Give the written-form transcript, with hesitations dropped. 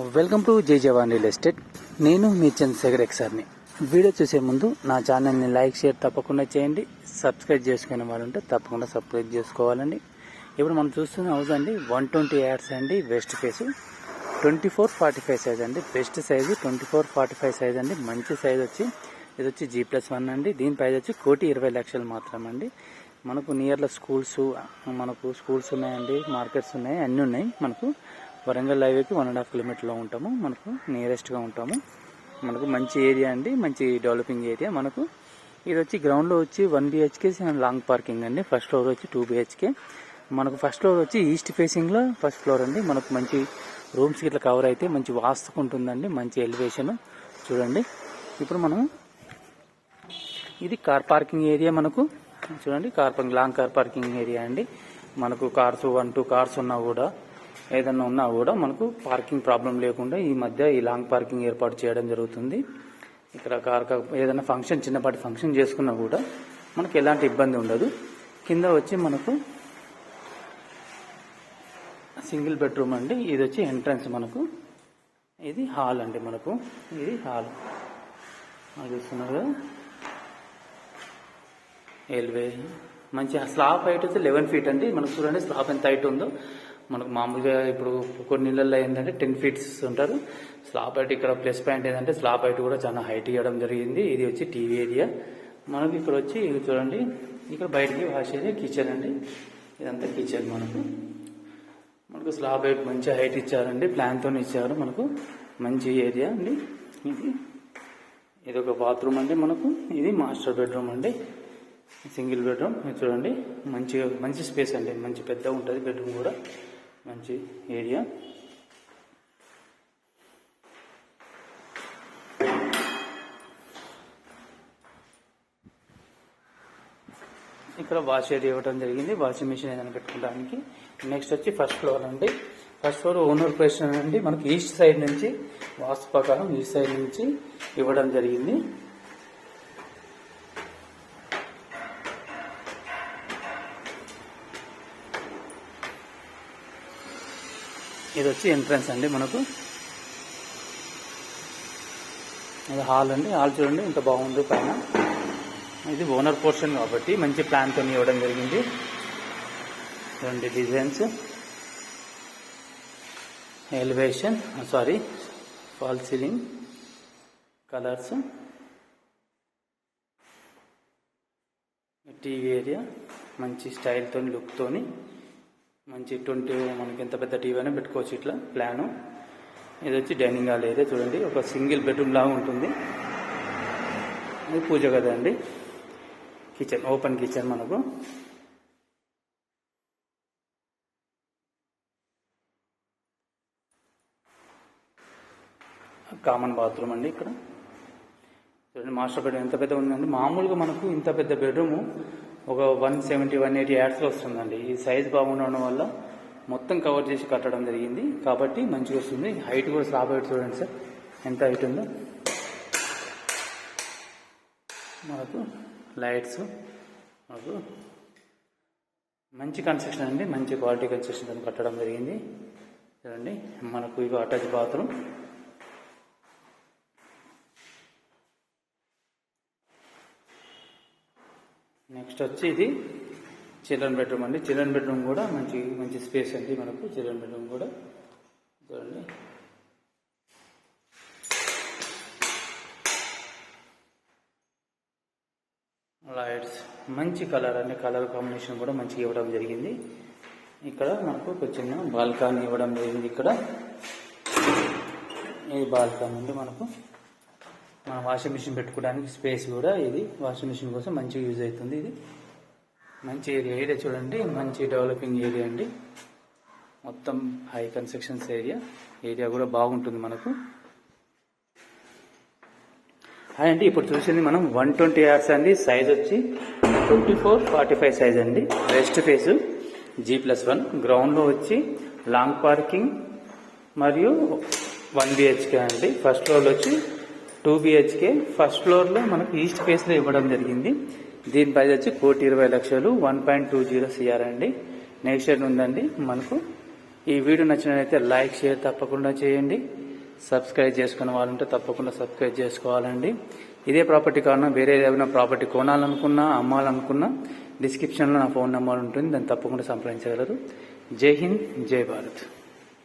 Welcome to జై జవాన్ real estate. నేను మీ Chandrasekhar ఎక్సార్ని. Video చూసే ముందు నా ఛానల్ని లైక్ షేర్ తప్పకుండా చేయండి. సబ్స్క్రైబ్ చేసుకునే వాళ్ళు ఉంటే తప్పకుండా సబ్స్క్రైబ్ చేసుకోవాలండి. ఇప్పుడు మనం చూస్తున్న హౌస్ అండి 120 యార్డ్స్ అండి, వెస్ట్ ఫేసు 24-45 సైజ్ అండి. బెస్ట్ సైజు 24-45 సైజ్ అండి. మంచి సైజ్ వచ్చి ఇది వచ్చి G+1 అండి. దీని ప్రైస్ వచ్చి 1,20,00,000 మాత్రమండి. మనకు నియర్లో స్కూల్స్ ఉన్నాయండి, మార్కెట్స్ ఉన్నాయి, అన్నీ ఉన్నాయి. మనకు వరంగల్ హైవేకి 1.5 కిలోమీటర్లో ఉంటాము. మనకు నియరెస్ట్గా ఉంటాము. మనకు మంచి ఏరియా అండి, మంచి డెవలపింగ్ ఏరియా. మనకు ఇది వచ్చి గ్రౌండ్లో వచ్చి 1 BHK లాంగ్ పార్కింగ్ అండి. ఫస్ట్ ఫ్లోర్ వచ్చి 2 BHK. మనకు ఫస్ట్ ఫ్లోర్ వచ్చి ఈస్ట్ ఫేసింగ్లో ఫస్ట్ ఫ్లోర్ అండి. మనకు మంచి రూమ్స్కి ఇట్లా కవర్ అయితే మంచి వాస్తుకు ఉంటుందండి, మంచి ఎలివేషన్ చూడండి. ఇప్పుడు మనం ఇది కార్ పార్కింగ్ ఏరియా. మనకు చూడండి, లాంగ్ కార్ పార్కింగ్ ఏరియా అండి. మనకు కార్స్ 1-2 కార్స్ ఉన్నా కూడా ఏదన్నా ఉన్నా కూడా మనకు పార్కింగ్ ప్రాబ్లం లేకుండా ఈ మధ్య ఈ లాంగ్ పార్కింగ్ ఏర్పాటు చేయడం జరుగుతుంది. ఇక్కడ ఏదైనా ఫంక్షన్, చిన్నపాటి ఫంక్షన్ చేసుకున్నా కూడా మనకు ఎలాంటి ఇబ్బంది ఉండదు. కింద వచ్చి మనకు సింగిల్ బెడ్రూమ్ అండి. ఇది వచ్చి ఎంట్రన్స్. మనకు ఇది హాల్ అండి. మనకు ఇది హాల్ చూస్తున్నారు కదా. ఎల్వే మంచి స్లాబ్ హైట్ అయితే 11 feet అండి. మనకు చూడండి స్లాబ్ ఎంత హైట్ ఉందో. మనకు మామూలుగా ఇప్పుడు కొన్ని ఇళ్ళల్లో ఏంటంటే 10 feet ఉంటారు స్లాబ్ హైట్. ఇక్కడ ప్లస్ పాయింట్ ఏంటంటే స్లాబ్ హైట్ కూడా చాలా హైట్ ఇవ్వడం జరిగింది. ఇది వచ్చి టీవీ ఏరియా. మనకు ఇక్కడ వచ్చి ఇది చూడండి, ఇక్కడ బయటికి వాష్ ఏరియా, కిచెన్ అండి. ఇదంతా కిచెన్. మనకు స్లాబ్ హైట్ మంచి హైట్ ఇచ్చారండి, ప్లాన్తో ఇచ్చారు. మనకు మంచి ఏరియా అండి. ఇది ఒక బాత్రూమ్ అండి. మనకు ఇది మాస్టర్ బెడ్రూమ్ అండి, సింగిల్ బెడ్రూమ్. చూడండి మంచి స్పేస్ అండి, మంచి పెద్ద ఉంటుంది బెడ్రూమ్ కూడా, మంచి ఏరియా. ఇక్కడ వాష్ ఏరియా ఇవ్వడం జరిగింది, వాషింగ్ మిషన్ ఏదైనా పెట్టుకోవడానికి. నెక్స్ట్ వచ్చి ఫస్ట్ ఫ్లోర్ అండి. ఫస్ట్ ఫ్లోర్ ఓనర్ పొజిషన్ అండి. మనకి ఈస్ట్ సైడ్ నుంచి, వాస్తు ప్రకారం ఈస్ట్ సైడ్ నుంచి ఇవ్వడం జరిగింది. ఇది వచ్చి ఎంట్రన్స్ అండి. మనకు ఇది హాల్ అండి. హాల్ చూడండి ఎంత బాగుంది పైన. ఇది ఓనర్ పోర్షన్ కాబట్టి మంచి ప్లాన్తో ఇవ్వడం జరిగింది. చూడండి designs, elevation, fall ceiling, colours, TV area మంచి స్టైల్తో లుక్తోని మంచి 20 మనకి ఎంత పెద్ద టీవీ అయినా పెట్టుకోవచ్చు ఇట్లా ప్లాను. ఇది వచ్చి డైనింగ్ హాల్ ఏరియా. చూడండి ఒక సింగిల్ బెడ్రూమ్ లాగా ఉంటుంది. ఇది పూజ గది అండి. Kitchen, open kitchen. మనకు కామన్ బాత్రూమ్ అండి. ఇక్కడ చూడండి మాస్టర్ బెడ్రూమ్ ఎంత పెద్ద ఉందండి. మామూలుగా మనకు ఇంత పెద్ద బెడ్రూము ఒక 170-180 యార్డ్స్లో వస్తుందండి. ఈ సైజ్ బాగుండడం వల్ల మొత్తం కవర్ చేసి కట్టడం జరిగింది కాబట్టి మంచిగా వస్తుంది. హైట్ కూడా స్లాబ్ హైట్ చూడండి సార్ ఎంత హైట్ ఉందో. మనకు లైట్స్, మనకు మంచి కన్స్ట్రక్షన్ అండి, మంచి క్వాలిటీ కన్స్ట్రక్షన్ కట్టడం జరిగింది. చూడండి మనకు ఇవి అటాచ్ బాత్రూమ్. నెక్స్ట్ వచ్చి ఇది చిల్డ్రన్ బెడ్రూమ్ అండి. చిల్డ్రన్ బెడ్రూమ్ కూడా మంచి స్పేస్ అండి. మనకు చిల్డ్రన్ బెడ్రూమ్ కూడా చూడండి. లైట్స్ మంచి కలర్ అండి, కలర్ కాంబినేషన్ కూడా మంచిగా ఇవ్వడం జరిగింది. ఇక్కడ మనకు ఒక చిన్న బాల్కనీ ఇవ్వడం జరిగింది. ఇక్కడ ఈ బాల్కనీ అండి. మనకు మన వాషింగ్ మిషన్ పెట్టుకోవడానికి స్పేస్ కూడా ఇది వాషింగ్ మిషన్ కోసం మంచిగా యూజ్ అవుతుంది. ఇది మంచి ఏరియా చూడండి, మంచి డెవలపింగ్ ఏరియా అండి. మొత్తం హై కన్స్ట్రక్షన్స్ ఏరియా కూడా బాగుంటుంది మనకు. అండి ఇప్పుడు చూసింది మనం 120 యార్డ్స్ అండి. సైజ్ వచ్చి 24-45 సైజ్ అండి. West face G+1. గ్రౌండ్లో వచ్చి లాంగ్ పార్కింగ్ మరియు 1 BHK అండి. ఫస్ట్ ఫ్లోర్లో వచ్చి 2 BHK. ఫస్ట్ ఫ్లోర్లో మనకు ఈస్ట్ ఫేస్లో ఇవ్వడం జరిగింది. దీని ప్రైస్ వచ్చి 1,20,00,000, 1.20 CR అండి. నెక్స్ట్ ఉందండి. మనకు ఈ వీడియో నచ్చినట్లయితే లైక్ షేర్ తప్పకుండా చేయండి. సబ్స్క్రైబ్ చేసుకునే వాళ్ళు ఉంటే తప్పకుండా సబ్స్క్రైబ్ చేసుకోవాలండి. ఇదే ప్రాపర్టీ కారణం వేరే ఏదైనా ప్రాపర్టీ కొనాలనుకున్నా అమ్మాలనుకున్నా డిస్క్రిప్షన్లో నా ఫోన్ నెంబర్ ఉంటుంది, దాన్ని తప్పకుండా సంప్రదించగలరు. జై హింద్, జై భారత్.